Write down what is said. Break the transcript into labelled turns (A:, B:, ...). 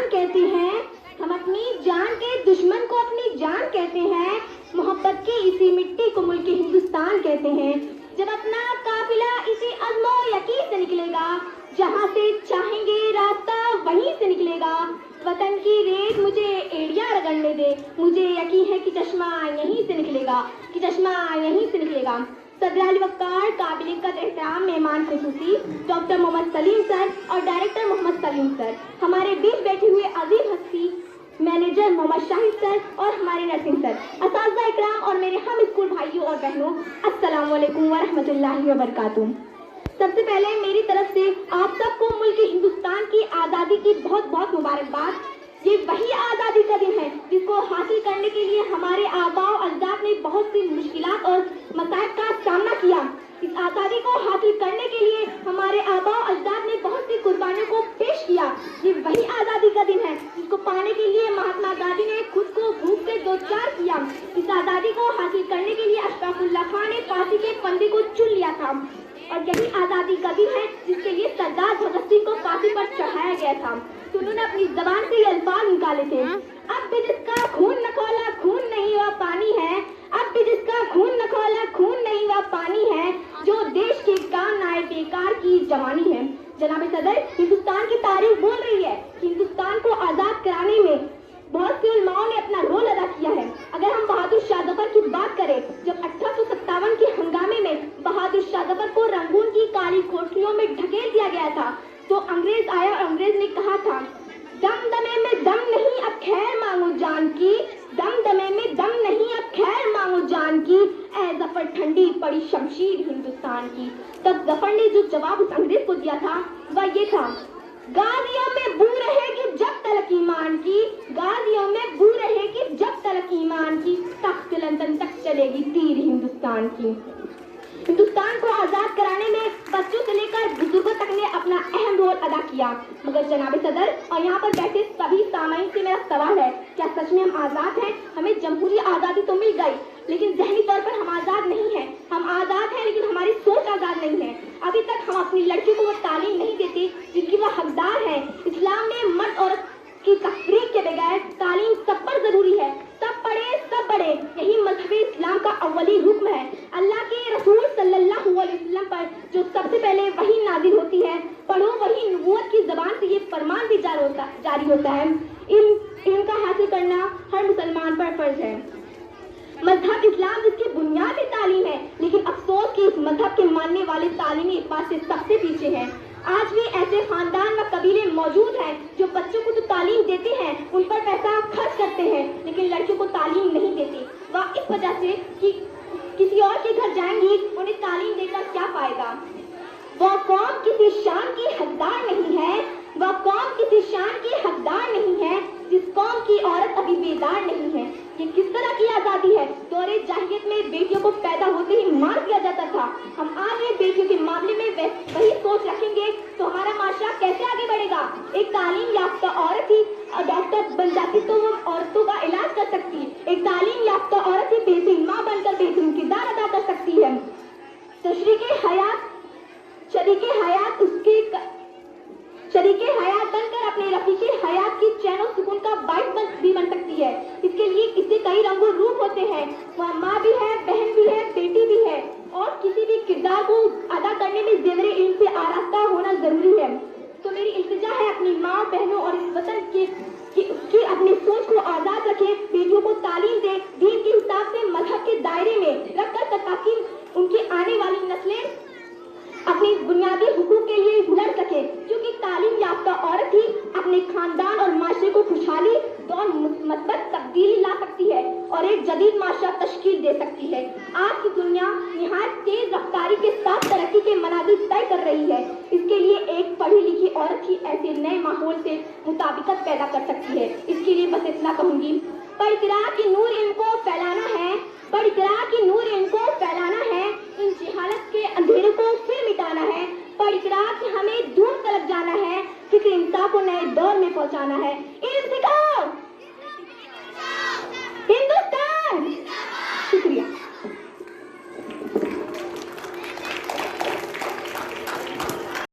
A: جان کہتے ہیں, ہم اپنی جان کے دشمن کو اپنی جان کہتے ہیں, محبت کی اسی مٹی کو ملک ہندوستان کہتے ہیں. جب اپنا قافلہ اسی عزم و یقین سے نکلے گا, جہاں سے چاہیں گے راستہ وہیں سے نکلے گا. وطن کی ریت مجھے ایڑیا رگڑنے دے, مجھے یقین ہے کہ چشمہ یہیں سے نکلے گا, کہ چشمہ یہیں سے نکلے گا. صدر علی وقار, قابل قدر احترام مہمان خصوصی ڈاکٹر محمد سلیم سر اور ڈائریکٹر محمد سلیم سر, ہمارے بیچ بیٹھے ہوئے عظیم ہستی مینیجر محمد شاہد سر اور ہمارے نرسنگ سر, اساتذہ اکرام اور میرے ہم اسکول بھائیوں اور بہنوں, السلام علیکم ورحمۃ اللہ وبرکاتہ. سب سے پہلے میری طرف سے آپ سب کو ملک ہندوستان کی آزادی کی بہت بہت مبارکباد. یہ وہی آزادی کا دن ہے جس کو حاصل کرنے کے لیے ہمارے آباء و اجداد نے بہت سی مشکلات اور مصائب کا سامنا کیا. اس آزادی کو حاصل کرنے کے لیے ہمارے آباء و اجداد نے بہت سی قربانیوں کو پیش کیا. یہ وہی آزادی کا دن ہے جس کو پانے کے لیے مہاتما گاندھی نے خود کو بھوک سے دوچار کیا. اس آزادی کو حاصل کرنے کے لیے اشفاق اللہ خان نے پھانسی کے پھندے کو چن لیا تھا, اور یہی آزادی کا دن ہے جس کے لیے سردار بھگت سنگھ کو پھانسی پر چڑھایا گیا تھا. تو انہوں نے اپنی زبان سے یہ الفاظ نکالے تھے, اب بھی جس کا خون نہ کھولا خون نہیں وہ پانی ہے, اب بھی جس کا خون نہ کھولا خون نہیں وہ پانی ہے, جو دیش کے کام نہ آئے بیکار کی جوانی ہے. جناب صدر, ہندوستان کی تاریخ بول رہی ہے کہ ہندوستان کو آزاد کرانے میں بہت سے علماؤں نے اپنا رول ادا کیا ہے. اگر ہم بہادر شاہ ظفر کی بات کریں, جب 1857 کے ہنگامے میں بہادر شاہ ظفر کو رنگون کی کالی کوٹریوں میں ڈھکیل دیا گیا تھا, تو انگریز آیا اور انگریز نے کہا تھا, دم دمے میں دم نہیں اب خیر مانگو جان کی, دم دمے میں دم نہیں اب خیر مانگو جان کی, اے ظفر ٹھنڈی پڑی شمشیر ہندوستان کی. تب ظفر نے جو جواب اس انگریز کو دیا تھا وہ یہ تھا, غازیوں میں بو رہے گی جب تلک ایمان کی, غازیوں میں بو رہے گی جب تلک ایمان کی, تخت لندن تک چلے گی تیر ہندوستان کی. ہندوستان کو آزاد کرانے میں بچوں سے لے کر بزرگوں تک نے اپنا اہم رول ادا کیا. مگر جناب صدر اور یہاں پر بیٹھے سبھی سامعین سے میرا سوال ہے, کیا سچ میں ہم آزاد ہیں؟ ہمیں جمہوری آزادی تو مل گئی, لیکن ذہنی طور پر ہم آزاد نہیں ہیں. ہم آزاد ہیں لیکن ہماری سوچ آزاد نہیں ہے. ابھی تک ہم اپنی لڑکیوں کو وہ تعلیم نہیں دیتے جن کی وہ حقدار ہے. اسلام نے مرد عورت کی تفریق کے بغیر تعلیم سب پر ضروری ہے, سب پڑھے سب بڑھے, یہی مذہب اسلام کا اولی حکم ہے. اللہ کے رسول صلی اللہ علیہ وسلم پر جو سب سے پہلے وحی نازل ہوتی ہے, پڑھو وہی نبوت کی زبان سے یہ فرمان بھی جاری ہوتا ہے. علم کا حاصل کرنا ہر مسلمان پر فرض ہے. مذہب اسلام جس کی بنیاد تعلیم ہے, لیکن افسوس کہ اس مذہب کے ماننے والے تعلیمی اعتبار سے سب سے پیچھے ہیں. آج بھی ایسے خاندان و قبیلے موجود ہیں جو بچوں کو تو تعلیم دیتے ہیں, ان پر پیسہ خرچ کرتے ہیں, لیکن لڑکیوں کو تعلیم نہیں دیتے. وہ اس وجہ سے کہ کسی اور کے گھر جائیں گی, انہیں تعلیم دے کر کیا فائدہ. وہ قوم کسی شان کی حقدار نہیں ہے, وہ قوم کسی شان کی حقدار نہیں ہے جس قوم کی عورت ابھی بیدار نہیں ہے. یہ کس طرح کی آزادی ہے؟ دور جاہلیت میں بیٹیوں کو پیدا ہوتے ہی مار دیا جاتا تھا. ہم آج بھی بیٹیوں کے معاملے میں وہی سوچ رکھیں گے تو ہمارا معاشرہ کیسے آگے بڑھے گا؟ ایک تعلیم یافتہ عورت ہی ڈاکٹر بن جاتی تو وہ عورتوں کا علاج کر سکتی. ایک تعلیم یافتہ عورت ہی بہترین ماں بن کر بہترین کردار ادا کر سکتی ہے. تو شریک حیات بن کر اپنے رفیق حیات کی چین و سکون کا باعث بھی بن سکتی ہے. اس کے لیے اسے کئی رنگ و روپ ہوتے ہیں. وہ ماں بھی ہے, بہن بھی ہے, بیٹی بھی ہے, اور کسی بھی کردار کو ادا کرنے میں زیور علم سے آراستہ ہونا ضروری ہے. تو میری التجا ہے اپنی ماں بہنوں اور اس وطن کی اپنی سوچ کو آزاد رکھے, بیٹیوں کو تعلیم دے, دین کے حساب سے مذہب کے دائرے میں رکھ کر تاکہ ان کی آنے والی نسلیں اپنی بنیادی حقوق کے لیے لڑ سکے. کیونکہ تعلیم یافتہ عورت ہی اپنے خاندان اور معاشرے کو خوشحالی اور مثبت تبدیلی لا سکتی ہے اور ایک جدید معاشرہ تشکیل دے سکتی ہے. آج کی دنیا نہایت تیز رفتاری کے ساتھ ترقی کے منازل طے کر رہی ہے. اس کے لیے ایک پڑھی لکھی عورت ہی ایسے نئے ماحول سے مطابقت پیدا کر سکتی ہے. اس کے لیے بس اتنا کہوں گی, پر اقرا کی نور علم کو پھیلانا ہے, پر اقرا کی نور علم کو پھیلانا ہے, ان جہالت کے اندھیرے کو پھر مٹانا ہے, پر اقرا سے ہمیں دور طرف جانا ہے, فکر انصاف کو نئے دور میں پہنچانا ہے.